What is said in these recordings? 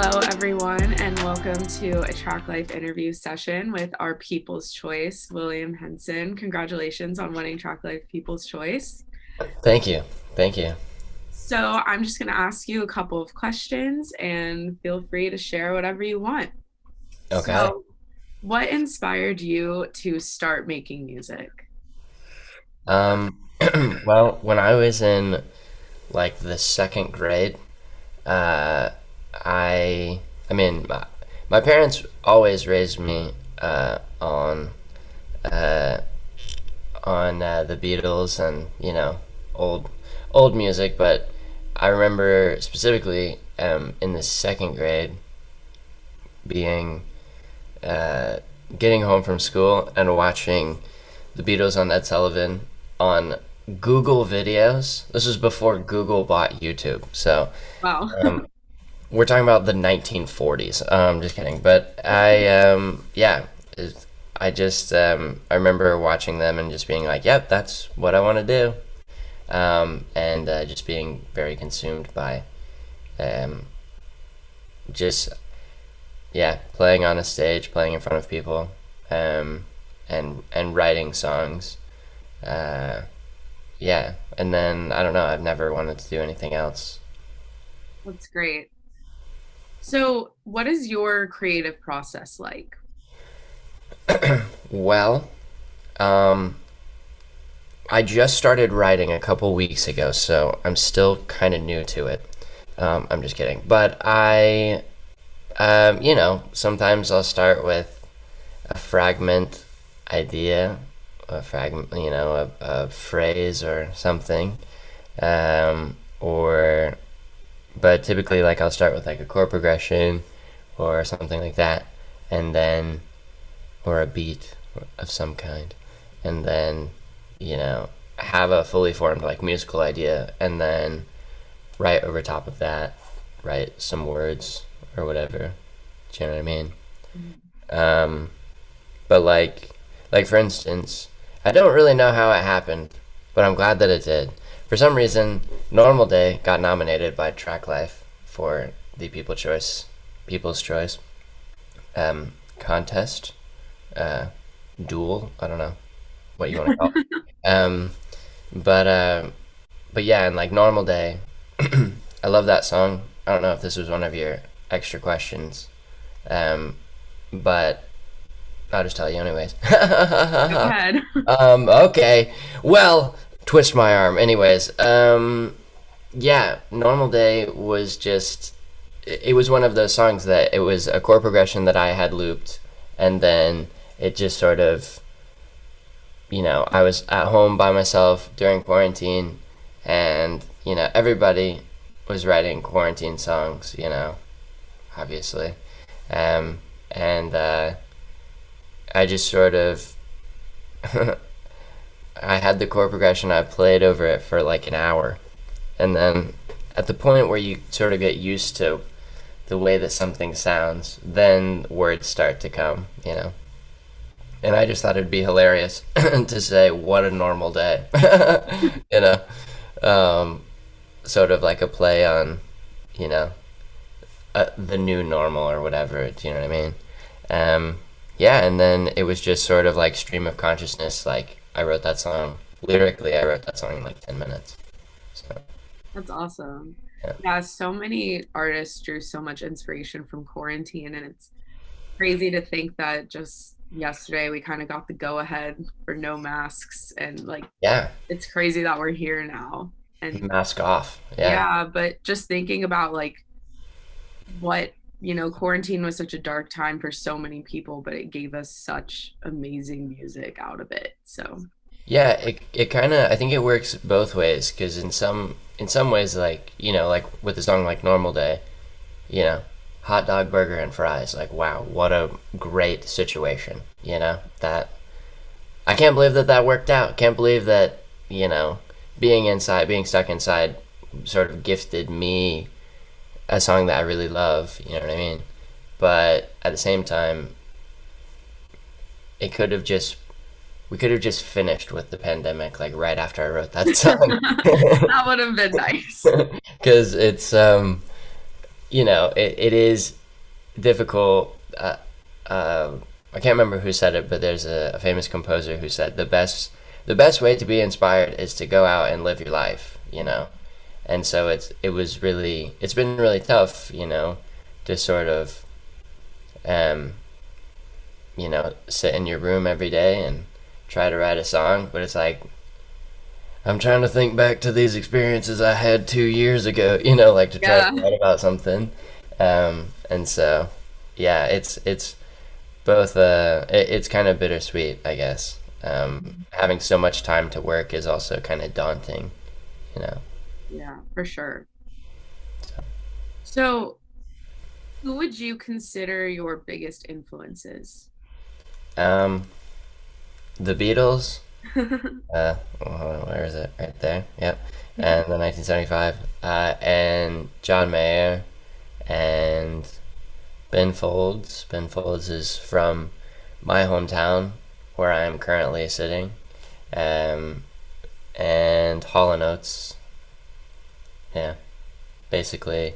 Hello, everyone, and welcome to a Traklife interview session with our People's Choice, William Hinson. Congratulations on winning Traklife People's Choice. Thank you. Thank you. So, I'm just going to ask you a couple of questions and feel free to share whatever you want. Okay. So, what inspired you to start making music? Um, well, when I was in like the second grade, uh, I mean, my parents always raised me uh, on the Beatles and old old music, but I remember specifically in the second grade being uh, getting home from school and watching the Beatles on Ed Sullivan on Google videos. This was before Google bought YouTube, so Wow. um, we're talking about the 1940s. Just kidding, but yeah, I remember watching them and just being like, "Yep, that's what I want to do," and just being very consumed by um, just yeah, playing on a stage, playing in front of people, and writing songs. Uh, yeah, and then I don't know. I've never wanted to do anything else. That's great. So, what is your creative process like? Well, um, I just started writing a couple weeks ago, so I'm still kind of new to it. I'm just kidding, but sometimes I'll start with a fragment idea, a fragment, a phrase or something, or but typically like I'll start with like a chord progression or something like that, and then or a beat of some kind, and then have a fully formed like musical idea, and then write over top of that, write some words or whatever. Do you know what I mean? Um, but like for instance, I don't really know how it happened, but I'm glad that it did. For some reason, Normal Day got nominated by Traklife for the People's Choice contest, uh, duel. I don't know what you want to call it. But but yeah, and like Normal Day, I love that song. I don't know if this was one of your extra questions, um, but I'll just tell you anyways. Go ahead. Okay. Well, twist my arm. Anyways, yeah, Normal Day was just it was one of those songs that it was a chord progression that I had looped, and then it just sort of, I was at home by myself during quarantine, and everybody was writing quarantine songs, obviously. And I just sort of I had the chord progression. I played over it for like an hour, and then at the point where you sort of get used to the way that something sounds, then words start to come, And I just thought it'd be hilarious to say, "What a normal day," you know, um, sort of like a play on, you know, the new normal or whatever. Do you know what I mean? Yeah, and then it was just sort of like stream of consciousness. Like I wrote that song lyrically. I wrote that song in like 10 minutes. So That's awesome. yeah, Yeah, so many artists drew so much inspiration from quarantine, and it's crazy to think that just yesterday we kind of got the go ahead for no masks, and like yeah, it's crazy that we're here now. And mask off. Yeah, yeah, but just thinking about like what, quarantine was such a dark time for so many people, but it gave us such amazing music out of it. So, yeah. It kind of I think it works both ways because in some ways like like with a song like Normal Day, you know, hot dog, burger, and fries. Like, wow, what a great situation. That I can't believe that that worked out. Can't believe that, being stuck inside sort of gifted me a song that I really love. You know what I mean? But at the same time, it could have just, we could have just finished with the pandemic, like right after I wrote that song. that would have been nice. Because it's, it is difficult. I can't remember who said it, but there's a famous composer who said the best way to be inspired is to go out and live your life. And so it's been really tough, to sort of um, sit in your room every day and try to write a song, but it's like I'm trying to think back to these experiences I had 2 years ago, like to try to Yeah. write about something. And so, yeah, it's both. It's kind of bittersweet, I guess. Having so much time to work is also kind of daunting, you know. Yeah, for sure. So, So, who would you consider your biggest influences? um, the Beatles. Where is it? Right there. Yep. And the 1975. And John Mayer and Ben Folds. Ben Folds is from my hometown where I am currently sitting. Um, and Hall and Oates. Yeah, basically,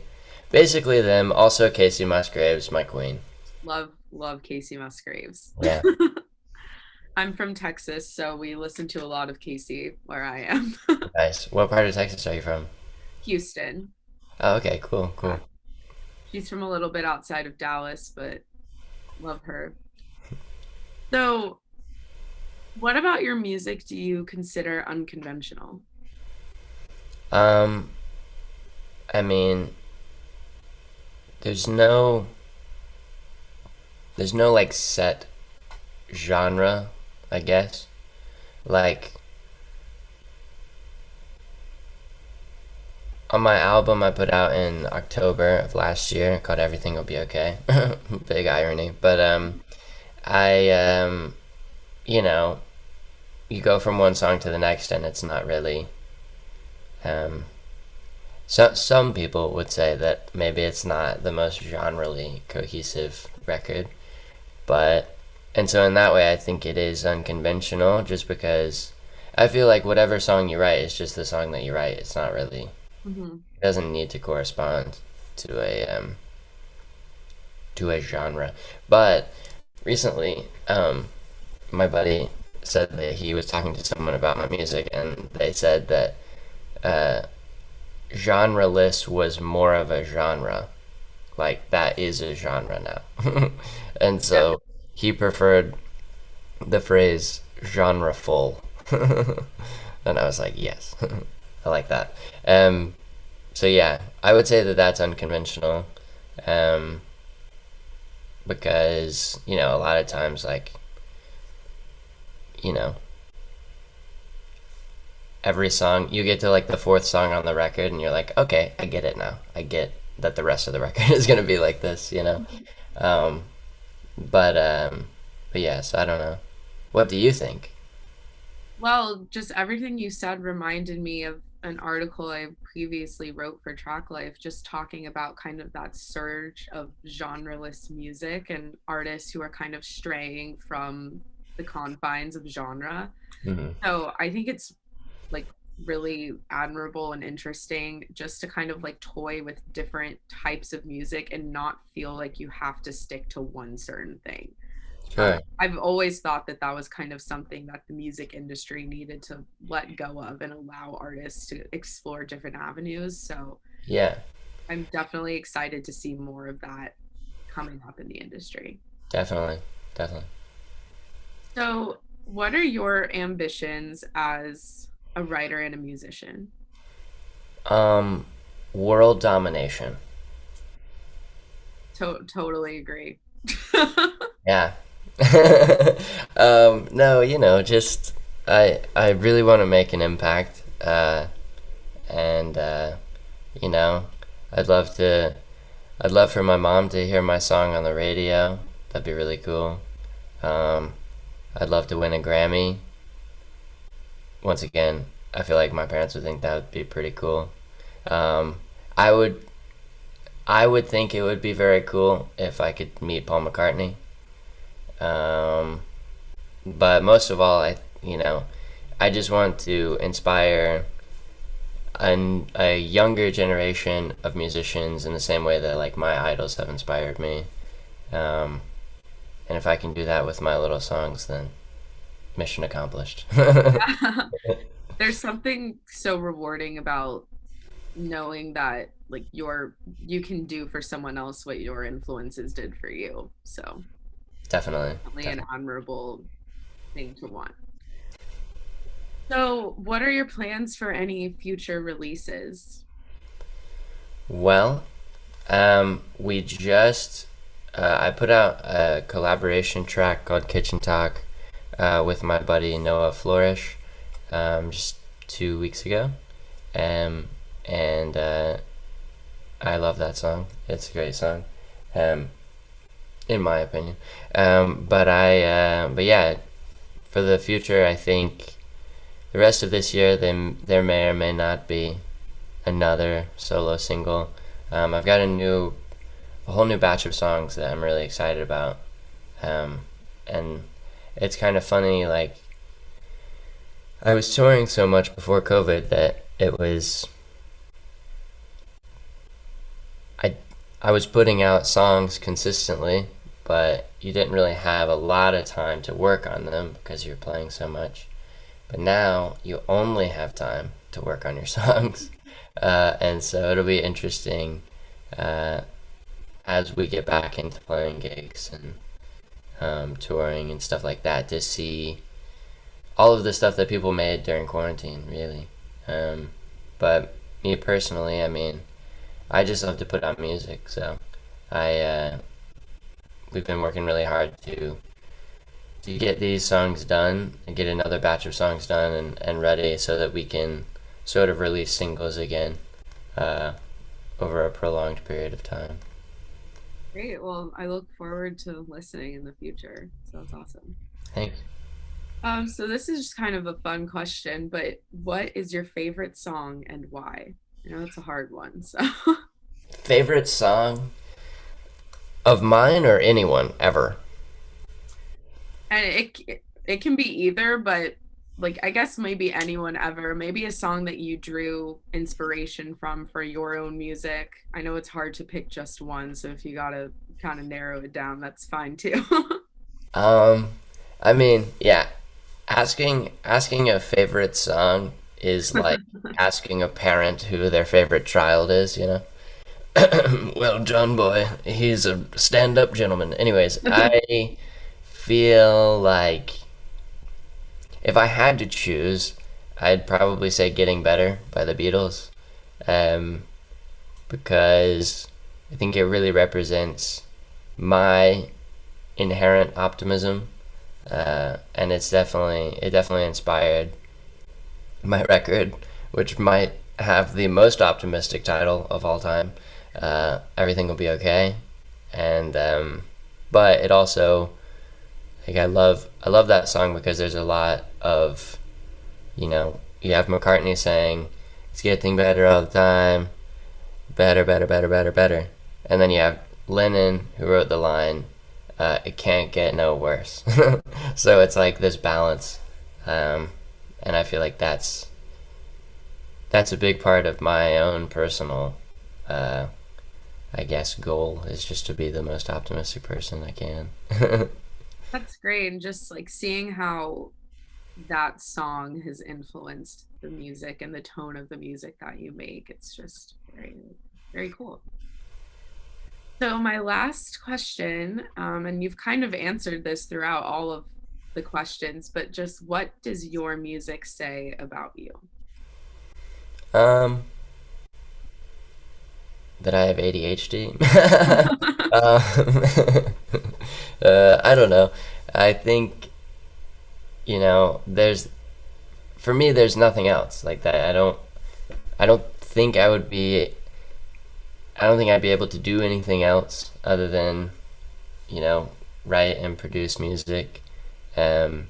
basically them. Also Casey Musgraves, my queen. Love Casey Musgraves. Yeah, I'm from Texas, so we listen to a lot of Casey where I am. nice. What part of Texas are you from? Houston. Oh, okay, cool, Yeah. cool. She's from a little bit outside of Dallas, but love her. So, what about your music do you consider unconventional? Um, I mean, there's no, there's no like set genre, I guess. Like on my album I put out in October of last year called Everything Will Be Okay. Big irony, but I you know, you go from one song to the next and it's not really um some people would say that maybe it's not the most genrely cohesive record, but and so in that way I think it is unconventional just because I feel like whatever song you write is just the song that you write. It's not really Hmm. it doesn't need to correspond to a genre. But recently, my buddy said that he was talking to someone about my music, and they said that uh, genreless was more of a genre. Like that is a genre now, and Yeah. so he preferred the phrase genre full. And I was like, yes, I like that. So yeah, I would say that that's unconventional, um, because a lot of times, like you know, every song you get to like the fourth song on the record, and you're like, okay, I get it now. I get that the rest of the record is gonna be like this. Um, but but yeah, so I don't know. What do you think? Well, just everything you said reminded me of an article I previously wrote for Traklife, just talking about kind of that surge of genreless music and artists who are kind of straying from the confines of genre. Hmm. So I think it's like really admirable and interesting just to kind of like toy with different types of music and not feel like you have to stick to one certain thing. Sure. I've always thought that that was kind of something that the music industry needed to let go of and allow artists to explore different avenues. So Yeah, I'm definitely excited to see more of that coming up in the industry. definitely, definitely. So, what are your ambitions as a writer and a musician? Um, World domination. Totally agree. Yeah. No, just I really want to make an impact, and you know, I'd love to. I'd love for my mom to hear my song on the radio. That'd be really cool. Um, I'd love to win a Grammy. Once again, I feel like my parents would think that would be pretty cool. Um, I would I would think it would be very cool if I could meet Paul McCartney. Um, but most of all, I just want to inspire a younger generation of musicians in the same way that like my idols have inspired me. Um, and if I can do that with my little songs, then mission accomplished. There's something so rewarding about knowing that like you can do for someone else what your influences did for you. So Definitely, definitely an definitely. admirable thing to want. So, what are your plans for any future releases? Well, we just I put out a collaboration track called Kitchen Talk with my buddy Noah Flourish just 2 weeks ago, um, and I love that song. It's a great song, um, in my opinion. But yeah, for the future, I think the rest of this year, there may or may not be another solo single. I've got a whole new batch of songs that I'm really excited about, and it's kind of funny. Like I was touring so much before COVID that I I was putting out songs consistently, but you didn't really have a lot of time to work on them because you're playing so much. But now you only have time to work on your songs, and so it'll be interesting uh, as we get back into playing gigs and touring and stuff like that to see all of the stuff that people made during quarantine, really. But me personally, I mean, I just love to put out music, so I we've been working really hard to get these songs done and get another batch of songs done and ready so that we can sort of release singles again uh, over a prolonged period of time. Great. Well, I look forward to listening in the future. So that's awesome. Thanks. So this is just kind of a fun question, but what is your favorite song and why? I know it's a hard one, so Favorite song of mine or anyone ever? and it can be either, but like I guess maybe anyone ever, maybe a song that you drew inspiration from for your own music. I know it's hard to pick just one, so if you gotta kind of narrow it down, that's fine too. Um, I mean, yeah, asking a favorite song is like asking a parent who their favorite child is, you know? Well, John Boy, he's a stand-up gentleman. Anyways, I feel like if I had to choose, I'd probably say Getting Better by the Beatles. Um, because I think it really represents my inherent optimism, and it definitely inspired my record, which might have the most optimistic title of all time. Everything will be okay, and but it also like I love that song because there's a lot of you have McCartney saying it's getting better all the time, better, better, better, better, better, and then you have Lennon who wrote the line, "It can't get no worse." So it's like this balance, and I feel like that's a big part of my own personal, uh, I guess, goal is just to be the most optimistic person I can. That's great. And just like seeing how that song has influenced the music and the tone of the music that you make, it's just very cool. So, my last question, and you've kind of answered this throughout all of the questions, but just what does your music say about you? um, that I have ADHD. I don't know. I think there's for me there's nothing else like that. I don't think I would be. I don't think I'd be able to do anything else other than you know write and produce music. Um,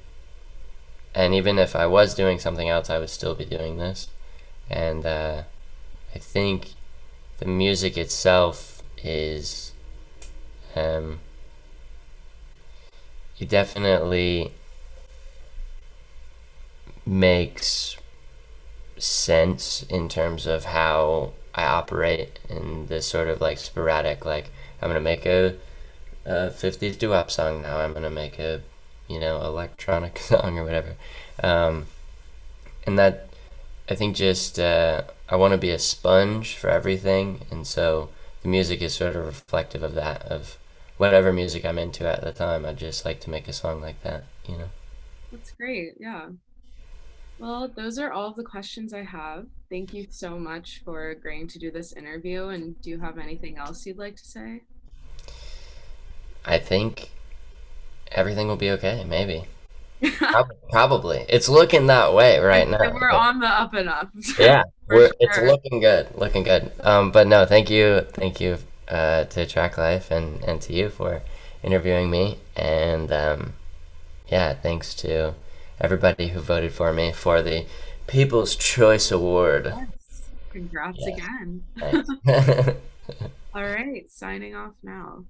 and even if I was doing something else, I would still be doing this. And I think the music itself is um, it definitely makes sense in terms of how I operate in this sort of like sporadic, like I'm gonna make a 50s doo-wop song now. I'm gonna make a, electronic song or whatever. Um, and that, I think, just I want to be a sponge for everything, and so the music is sort of reflective of that, of whatever music I'm into at the time. I'd just like to make a song like that. That's great. Yeah. Well, those are all the questions I have. Thank you so much for agreeing to do this interview. And do you have anything else you'd like to say? I think everything will be okay, maybe. Probably. It's looking that way right now. We're on the up and up Yeah, for it's sure. looking good. But no, thank you, to Traklife and to you for interviewing me, and yeah, thanks to everybody who voted for me for the People's Choice Award. Yes. Congrats Yes, again. thanks. All right, signing off now.